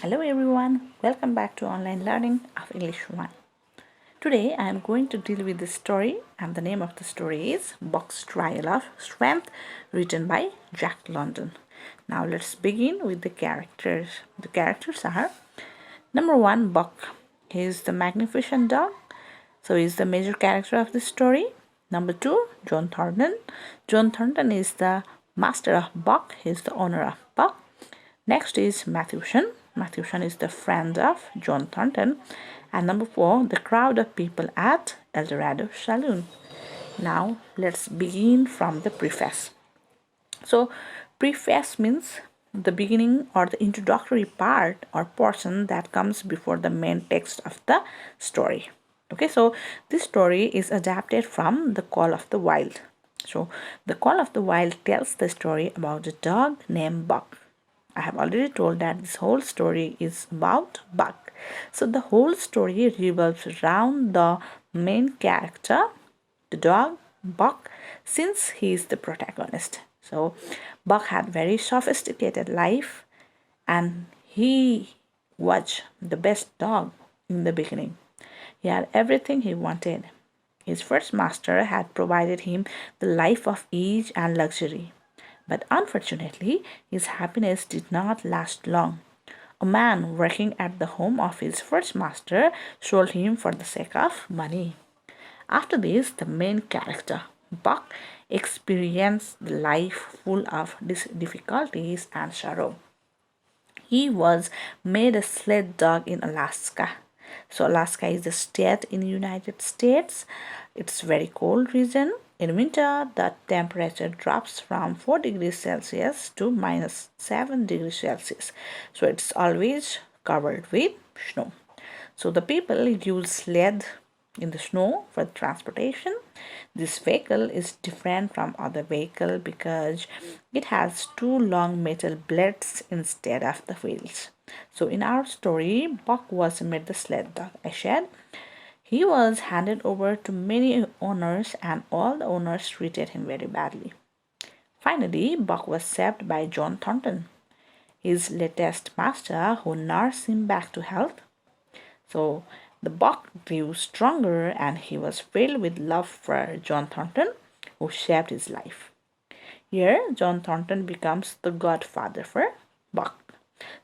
Hello everyone, welcome back to online learning of English 1. Today I am going to deal with this story, and the name of the story is Buck's Trial of Strength, written by Jack London. Now let's begin with the characters. The characters are number 1, Buck. He is the magnificent dog, so he is the major character of the story. Number 2, John Thornton. John Thornton is the master of Buck, he is the owner of Buck. Next is Matthewson. Matthewson is the friend of John Thornton. And number 4, the crowd of people at El Dorado Saloon. Now let's begin from the preface. So preface means the beginning or the introductory part or portion that comes before the main text of the story. Okay, so this story is adapted from The Call of the Wild. So The Call of the Wild tells the story about a dog named Buck. I have already told that this whole story is about Buck. So the whole story revolves around the main character, the dog Buck, since he is the protagonist. So Buck had very sophisticated life, and he was the best dog in the beginning. He had everything he wanted. His first master had provided him the life of ease and luxury. But unfortunately, his happiness did not last long. A man working at the home of his first master sold him for the sake of money. After this, the main character, Buck, experienced a life full of difficulties and sorrow. He was made a sled dog in Alaska. So Alaska is a state in the United States. It's very cold region. In winter, the temperature drops from 4 degrees Celsius to minus 7 degrees Celsius. So it's always covered with snow. So the people use sled in the snow for transportation. This vehicle is different from other vehicle because it has two long metal blades instead of the wheels. So in our story, Buck was made the sled dog. I said he was handed over to many owners, and all the owners treated him very badly. Finally, Buck was saved by John Thornton, his latest master, who nursed him back to health. So the Buck grew stronger, and he was filled with love for John Thornton, who saved his life. Here, John Thornton becomes the godfather for Buck.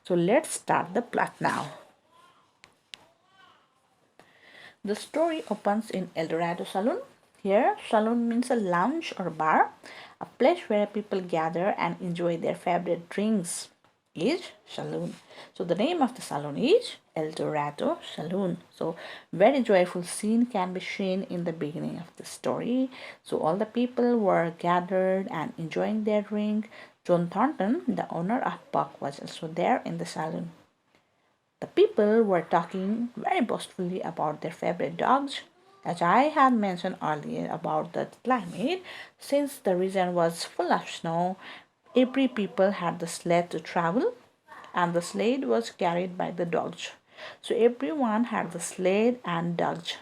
So let's start the plot now. The story opens in El Dorado Saloon. Here, saloon means a lounge or bar, a place where people gather and enjoy their favorite drinks. Is saloon. So the name of the saloon is El Dorado Saloon. So very joyful scene can be seen in the beginning of the story. So all the people were gathered and enjoying their drink. John Thornton, the owner of Buck, was also there in the saloon. The people were talking very boastfully about their favorite dogs. As I had mentioned earlier about the climate, since the region was full of snow, every people had the sled to travel, and the sled was carried by the dogs. So everyone had the sled and dogs.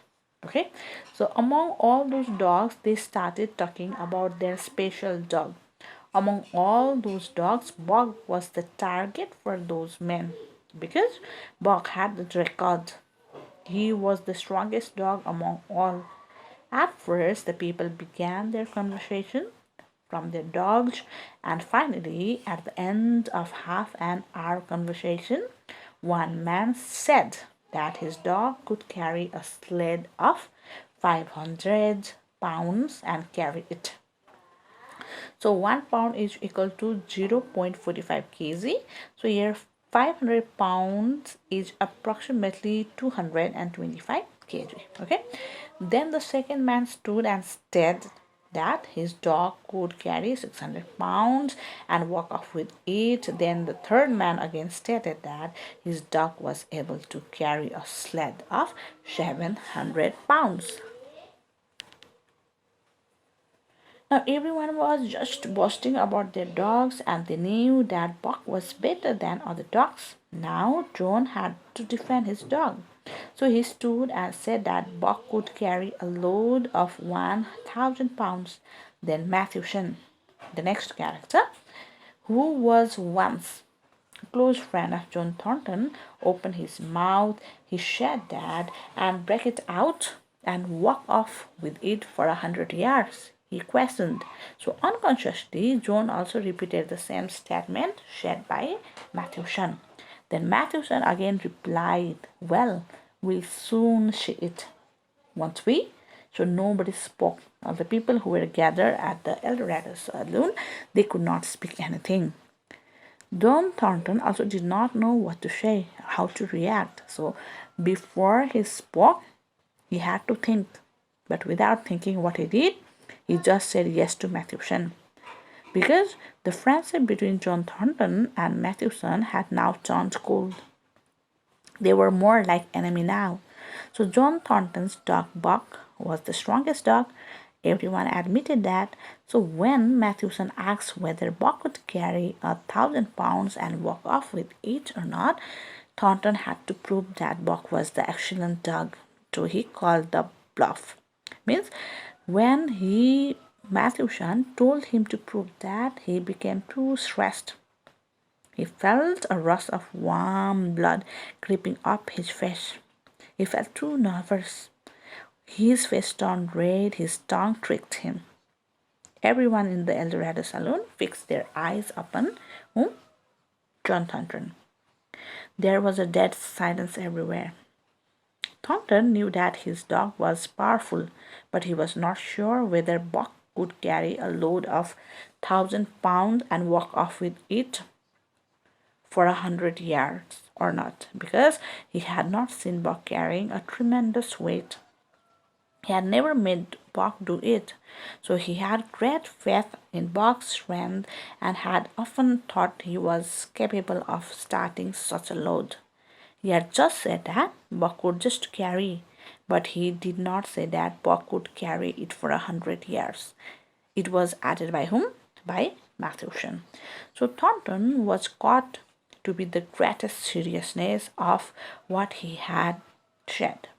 Okay, so among all those dogs, they started talking about their special dog. Among all those dogs, Buck was the target for those men because Buck had the record. He was the strongest dog among all. At first, the people began their conversation from their dogs, and finally, at the end of half an hour conversation, one man said that his dog could carry a sled of 500 pounds and carry it. So 1 pound is equal to 0.45 kg. So here 500 pounds is approximately 225 kg. Okay. Then the second man stood and said that his dog could carry 600 pounds and walk off with it. Then the third man again stated that his dog was able to carry a sled of 700 pounds. Now everyone was just boasting about their dogs, and they knew that Buck was better than other dogs. Now John had to defend his dog. So he stood and said that Buck could carry a load of 1,000 pounds. Then Matthewson, the next character, who was once A close friend of John Thornton, opened his mouth, he shed that and break it out and walk off with it for 100 yards. He questioned. So unconsciously, John also repeated the same statement shared by Matthewson. Then Matthewson again replied, "Well, we'll soon see it, won't we?" So nobody spoke. All the people who were gathered at the Eldorado saloon, they could not speak anything. Don Thornton also did not know what to say, how to react. So before he spoke, he had to think. But without thinking what he did, he just said yes to Matthewson. Because the friendship between John Thornton and Matthewson had now turned cold. They were more like enemy now. So John Thornton's dog Buck was the strongest dog. Everyone admitted that. So when Matthewson asked whether Buck could carry 1,000 pounds and walk off with it or not, Thornton had to prove that Buck was the excellent dog. So he called the bluff. Means when Matthewson told him to prove that, he became too stressed. He felt a rush of warm blood creeping up his face. He felt too nervous. His face turned red, his tongue tricked him. Everyone in the Eldorado saloon fixed their eyes upon whom? John Thornton. There was a dead silence everywhere. Thornton knew that his dog was powerful, but he was not sure whether Buck could carry a load of 1,000 pounds and walk off with it for 100 yards or not, because he had not seen Buck carrying a tremendous weight. He had never made Buck do it, so he had great faith in Buck's strength and had often thought he was capable of starting such a load. He had just said that Buck could just carry, but he did not say that Buck could carry it for 100 years. It was added by whom? By Matthewson. So Thornton was caught to be the greatest seriousness of what he had said.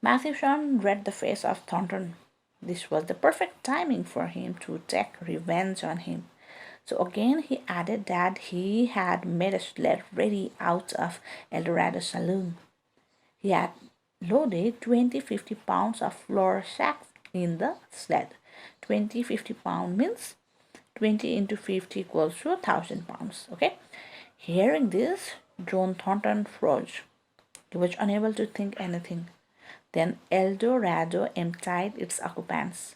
Matthewson read the face of Thornton. This was the perfect timing for him to take revenge on him. So again he added that he had made a sled ready out of Eldorado saloon. He had loaded 50 pounds of flour sacks in the sled. 50 pounds means 20 into 50 equals to 1,000 pounds. Okay. Hearing this, John Thornton froze. He was unable to think anything. Then Eldorado emptied its occupants.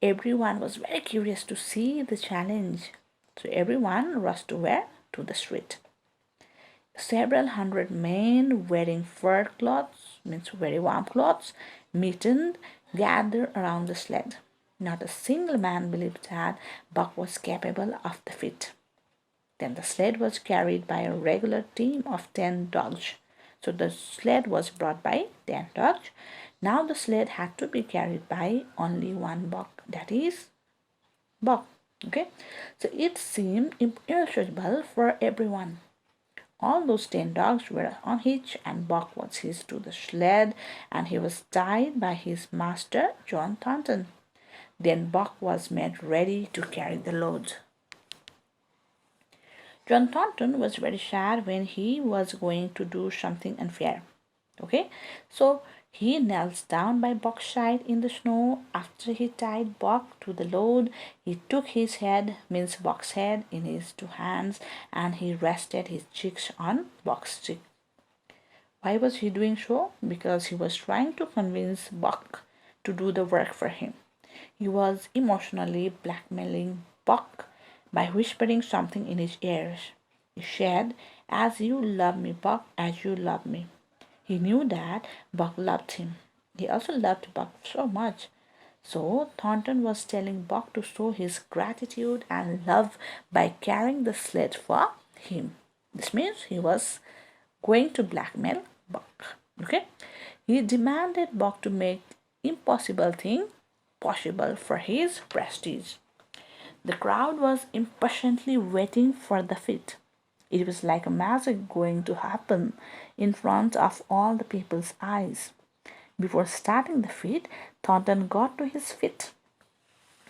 Everyone was very curious to see the challenge. So everyone rushed to where? To the street. Several hundred men wearing fur clothes, means very warm clothes, mittened, gathered around the sled. Not a single man believed that Buck was capable of the feat. Then the sled was carried by a regular team of 10 dogs. So the sled was brought by 10 dogs. Now the sled had to be carried by only one Buck, that is Buck. Okay, so it seemed irresistible for everyone. All those 10 dogs were unhitched and Buck was hitched to the sled and he was tied by his master, John Thornton. Then Buck was made ready to carry the load. John Thornton was very sad when he was going to do something unfair. Okay, so he knelt down by Buck's side in the snow. After he tied Buck to the load, he took his head, means Buck's head, in his two hands and he rested his cheeks on Buck's cheek. Why was he doing so? Because he was trying to convince Buck to do the work for him. He was emotionally blackmailing Buck by whispering something in his ears. He said, "As you love me, Buck, as you love me." He knew that Buck loved him. He also loved Buck so much. So Thornton was telling Buck to show his gratitude and love by carrying the sled for him. This means he was going to blackmail Buck. Okay? He demanded Buck to make impossible thing possible for his prestige. The crowd was impatiently waiting for the feat. It was like a magic going to happen in front of all the people's eyes. Before starting the feat, Thornton got to his feet.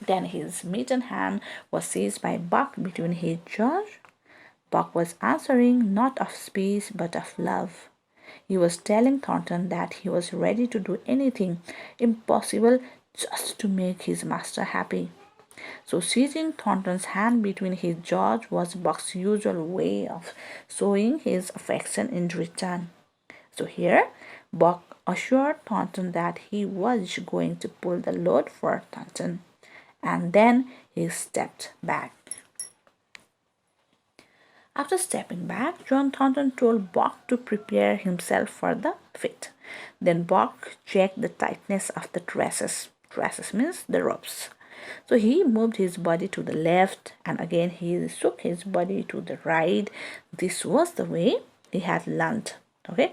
Then his mittened hand was seized by Buck between his jaws. Buck was answering not of speech but of love. He was telling Thornton that he was ready to do anything impossible just to make his master happy. So seizing Thornton's hand between his jaws was Buck's usual way of showing his affection in return. So here, Buck assured Thornton that he was going to pull the load for Thornton, and then he stepped back. After stepping back, John Thornton told Buck to prepare himself for the fit. Then Buck checked the tightness of the traces. Traces means the ropes. So he moved his body to the left and again he shook his body to the right. This was the way he had learned. Okay.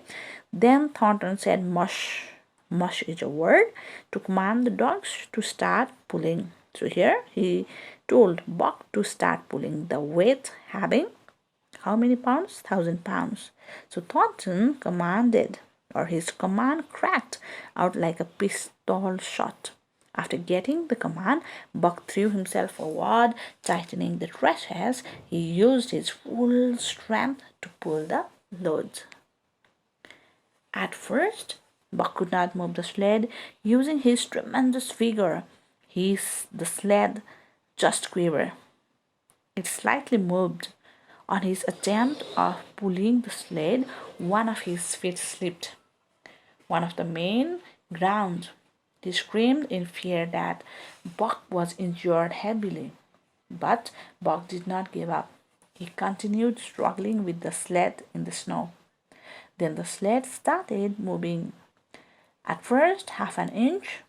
Then Thornton said mush. Mush is a word to command the dogs to start pulling. So here he told Buck to start pulling. The weight having how many pounds? 1,000 pounds. So Thornton commanded, or his command cracked out like a pistol shot. After getting the command, Buck threw himself forward, tightening the traces. He used his full strength to pull the loads. At first, Buck could not move the sled using his tremendous vigor. The sled just quivered. It slightly moved. On his attempt of pulling the sled, one of his feet slipped. One of the men ground. He screamed in fear that Buck was injured heavily. But Buck did not give up. He continued struggling with the sled in the snow. Then the sled started moving. At first, half an inch,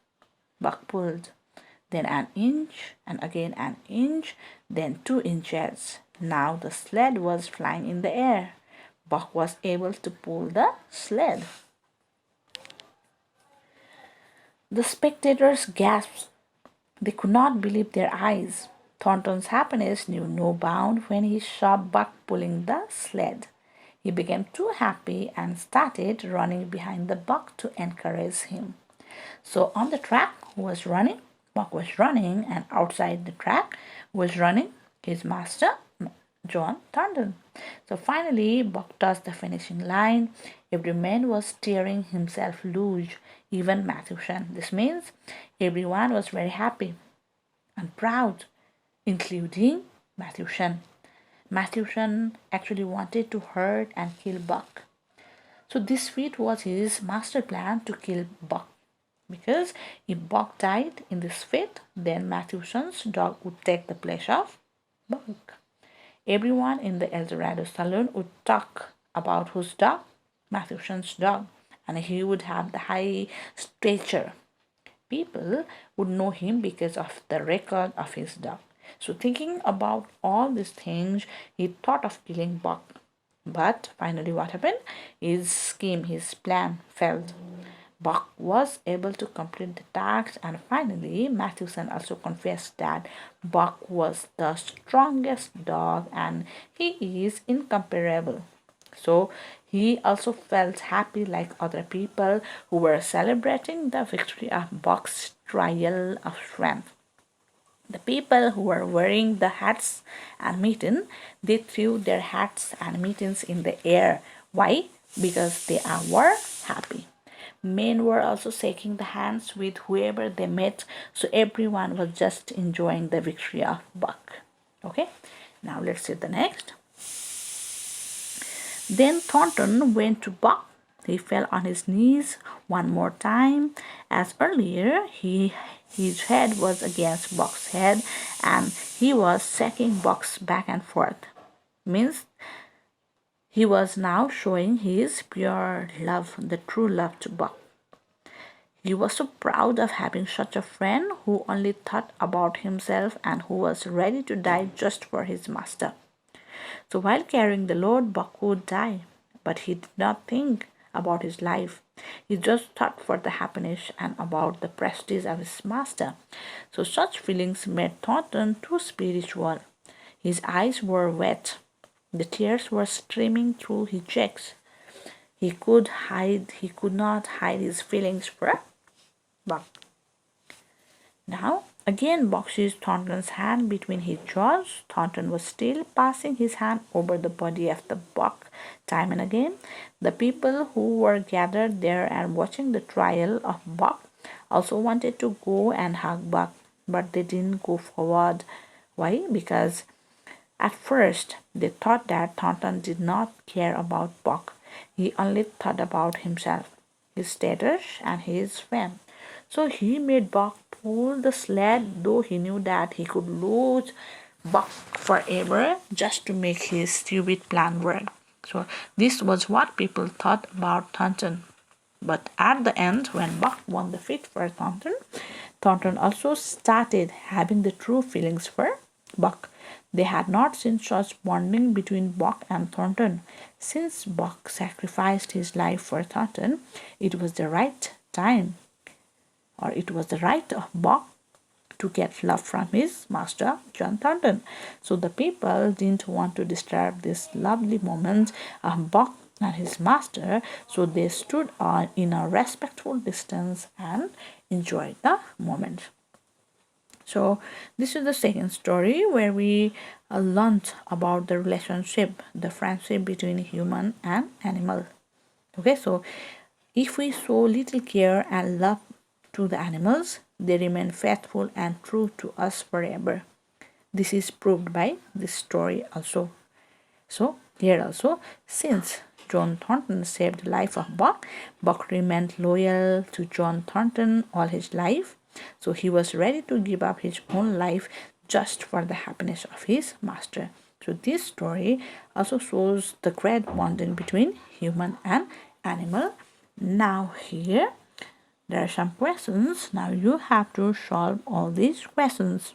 Buck pulled. Then an inch, and again an inch, then 2 inches. Now the sled was flying in the air. Buck was able to pull the sled. The spectators gasped. They could not believe their eyes. Thornton's happiness knew no bound when he saw Buck pulling the sled. He became too happy and started running behind the Buck to encourage him. So on the track, who was running? Buck was running, and outside the track was running his master, John Thornton. So finally, Buck touched the finishing line. Every man was tearing himself loose, even Matthewson. This means everyone was very happy and proud, including Matthewson. Matthewson actually wanted to hurt and kill Buck. So this feat was his master plan to kill Buck. Because if Buck died in this fit, then Matthewson's dog would take the place of Buck. Everyone in the Eldorado saloon would talk about whose dog? Matthewson's dog. And he would have the high stature. People would know him because of the record of his dog. So thinking about all these things, he thought of killing Buck. But finally what happened? His scheme, his plan failed. Buck was able to complete the task, and finally Matthewson also confessed that Buck was the strongest dog and he is incomparable. So he also felt happy like other people who were celebrating the victory of Buck's trial of strength. The people who were wearing the hats and mittens, they threw their hats and mittens in the air. Why? Because they were happy. Men were also shaking the hands with whoever they met, so everyone was just enjoying the victory of Buck. Okay, now let's see the next. Then Thornton went to Buck. He fell on his knees one more time. As earlier, his head was against Buck's head and he was shaking Buck's back and forth. Means he was now showing his pure love, the true love to Buck. He was so proud of having such a friend who only thought about himself and who was ready to die just for his master. So while carrying the load, Buck would die, but he did not think about his life. He just thought for the happiness and about the prestige of his master. So such feelings made Thornton too spiritual. His eyes were wet. The tears were streaming through his cheeks. He could not hide his feelings for Buck. Now, Again, Buck seized Thornton's hand between his jaws. Thornton was still passing his hand over the body of the buck time and again. The people who were gathered there and watching the trial of Buck also wanted to go and hug Buck, but they didn't go forward. Why? Because at first they thought that Thornton did not care about Buck. He only thought about himself, his status, and his fame. So he made Buck pull the sled, though he knew that he could lose Buck forever just to make his stupid plan work. So this was what people thought about Thornton. But at the end, when Buck won the fit for Thornton, Thornton also started having the true feelings for Buck. They had not seen such bonding between Buck and Thornton. Since Buck sacrificed his life for Thornton, it was the right time, or it was the right of Buck to get love from his master, John Thornton. So the people didn't want to disturb this lovely moment of Buck and his master, so they stood on in a respectful distance and enjoyed the moment. So this is the second story where we learned about the relationship, the friendship between human and animal. Okay, so if we show little care and love to the animals, they remain faithful and true to us forever. This is proved by this story also. So here also, since John Thornton saved the life of Buck, Buck remained loyal to John Thornton all his life. So he was ready to give up his own life just for the happiness of his master. So this story also shows the great bonding between human and animal. Now here there are some questions. Now you have to solve all these questions.